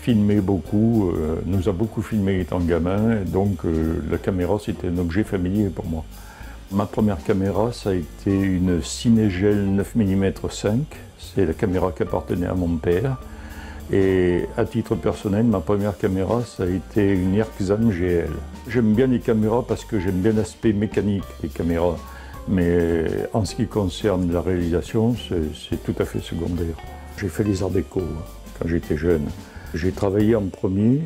filmé beaucoup, nous a beaucoup filmé étant gamin, et donc la caméra c'était un objet familier pour moi. Ma première caméra, ça a été une Cinégel 9 mm 5, c'est la caméra qui appartenait à mon père. Et à titre personnel, ma première caméra, ça a été une Erxam GL. J'aime bien les caméras parce que j'aime bien l'aspect mécanique des caméras. Mais en ce qui concerne la réalisation, c'est tout à fait secondaire. J'ai fait les arts déco quand j'étais jeune. J'ai travaillé en premier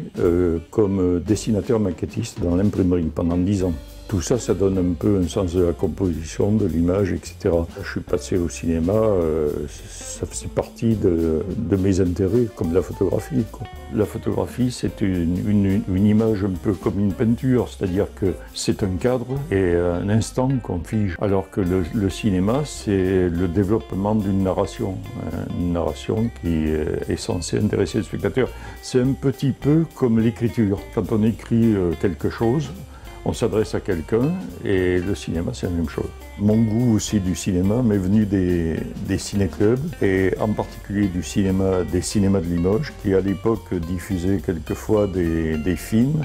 comme dessinateur maquettiste dans l'imprimerie pendant 10 ans. Tout ça, ça donne un peu un sens de la composition, de l'image, etc. Je suis passé au cinéma, ça faisait partie de mes intérêts, comme la photographie, quoi. La photographie, c'est une image un peu comme une peinture, c'est-à-dire que c'est un cadre et un instant qu'on fige. Alors que le cinéma, c'est le développement d'une narration qui est censée intéresser le spectateur. C'est un petit peu comme l'écriture. Quand on écrit quelque chose, on s'adresse à quelqu'un et le cinéma, c'est la même chose. Mon goût aussi du cinéma m'est venu des ciné-clubs et en particulier des cinémas de Limoges qui à l'époque diffusaient quelquefois des films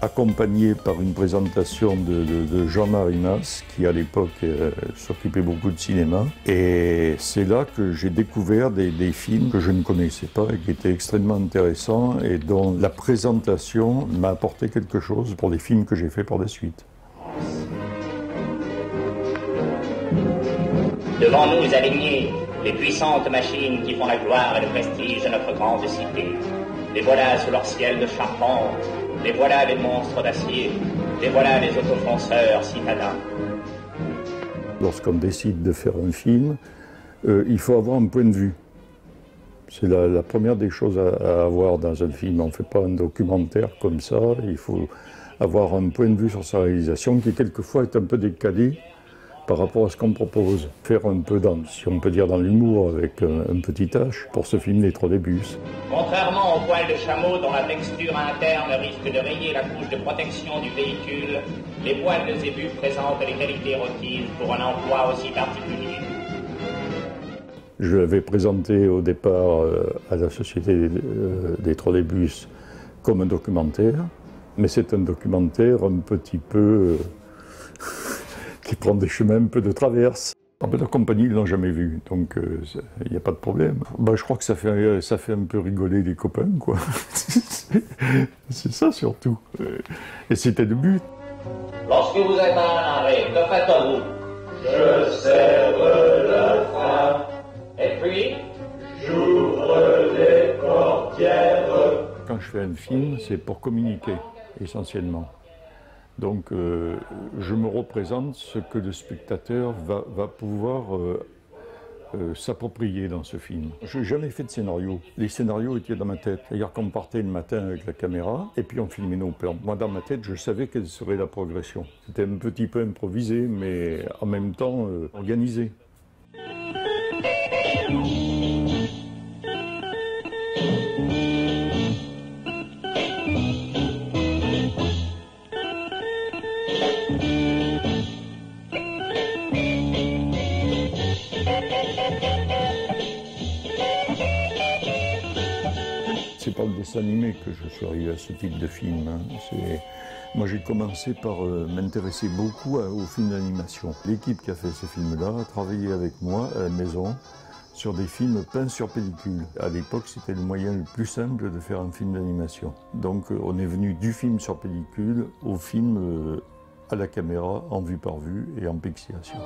accompagnés par une présentation de Jean-Marie Mas qui à l'époque s'occupait beaucoup de cinéma. Et c'est là que j'ai découvert des films que je ne connaissais pas et qui étaient extrêmement intéressants et dont la présentation m'a apporté quelque chose pour les films que j'ai faits par la suite. Devant nous alignées, les puissantes machines qui font la gloire et le prestige de notre grande cité. Les voilà sous leur ciel de charpente, les voilà les monstres d'acier, les voilà les autofonceurs citadins. Lorsqu'on décide de faire un film, il faut avoir un point de vue. C'est la première des choses à avoir dans un film. On ne fait pas un documentaire comme ça, il faut avoir un point de vue sur sa réalisation qui quelquefois est un peu décalé par rapport à ce qu'on propose. Faire un peu si on peut dire dans l'humour avec un petit H pour ce film Les Trolleybus. Contrairement aux poils de chameau dont la texture interne risque de rayer la couche de protection du véhicule, les poils de zébu présentent les qualités requises pour un emploi aussi particulier. Je l'avais présenté au départ à la Société des Trolleybus comme un documentaire, mais c'est un documentaire un petit peu qui prend des chemins un peu de traverse. La compagnie, ils ne l'ont jamais vu, donc il n'y a pas de problème. Je crois que ça fait un peu rigoler les copains, quoi. C'est ça surtout. Et c'était le but. Lorsque vous êtes en arrêt, que faites-vous? Je serre le frein. Et puis? J'ouvre les portières. Quand je fais un film, c'est pour communiquer, essentiellement. Donc je me représente ce que le spectateur va pouvoir s'approprier dans ce film. Je n'ai jamais fait de scénario. Les scénarios étaient dans ma tête. C'est-à-dire qu'on partait le matin avec la caméra et puis on filmait nos plans. Moi, dans ma tête, je savais quelle serait la progression. C'était un petit peu improvisé, mais en même temps organisé. C'est par le dessin animé que je suis arrivé à ce type de film. Moi, j'ai commencé par m'intéresser beaucoup aux films d'animation. L'équipe qui a fait ces films-là a travaillé avec moi à la maison sur des films peints sur pellicule. À l'époque, c'était le moyen le plus simple de faire un film d'animation. Donc, on est venu du film sur pellicule au film à la caméra, en vue par vue et en pixelation.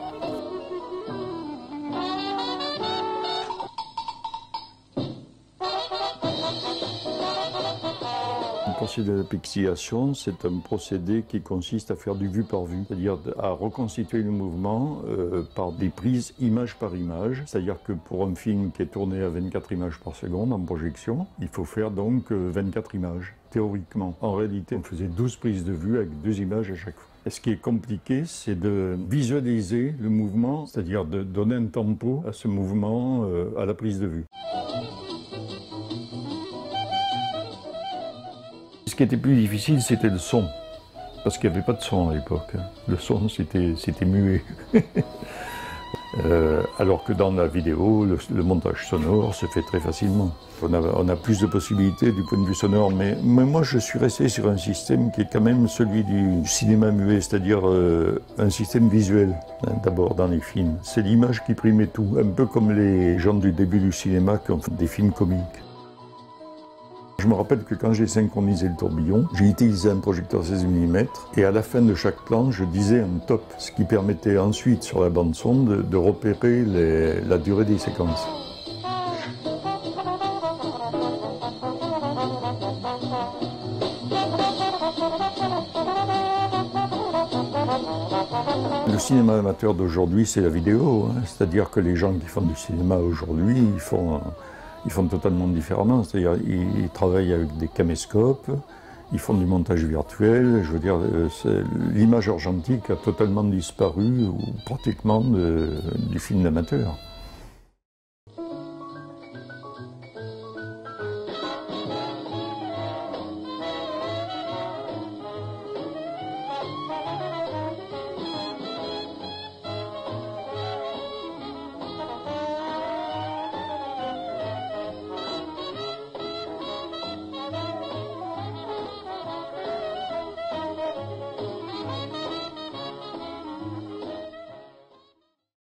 Le procédé de la pixelation, c'est un procédé qui consiste à faire du vue par vue, c'est-à-dire à reconstituer le mouvement par des prises image par image. C'est-à-dire que pour un film qui est tourné à 24 images par seconde en projection, il faut faire donc 24 images, théoriquement. En réalité, on faisait 12 prises de vue avec 2 images à chaque fois. Et ce qui est compliqué, c'est de visualiser le mouvement, c'est-à-dire de donner un tempo à ce mouvement à la prise de vue. Ce qui était plus difficile, c'était le son, parce qu'il n'y avait pas de son à l'époque. Le son, c'était muet. Alors que dans la vidéo, le montage sonore se fait très facilement. On a plus de possibilités du point de vue sonore, mais moi je suis resté sur un système qui est quand même celui du cinéma muet, c'est-à-dire un système visuel, hein, d'abord dans les films. C'est l'image qui primait tout, un peu comme les gens du début du cinéma qui ont fait des films comiques. Je me rappelle que quand j'ai synchronisé le tourbillon, j'ai utilisé un projecteur 16 mm et à la fin de chaque plan, je disais un top, ce qui permettait ensuite sur la bande son de repérer la durée des séquences. Le cinéma amateur d'aujourd'hui, c'est la vidéo, hein. C'est-à-dire que les gens qui font du cinéma aujourd'hui, ils font totalement différemment, c'est-à-dire ils travaillent avec des caméscopes, ils font du montage virtuel, je veux dire, l'image argentique a totalement disparu, ou pratiquement, du film amateur.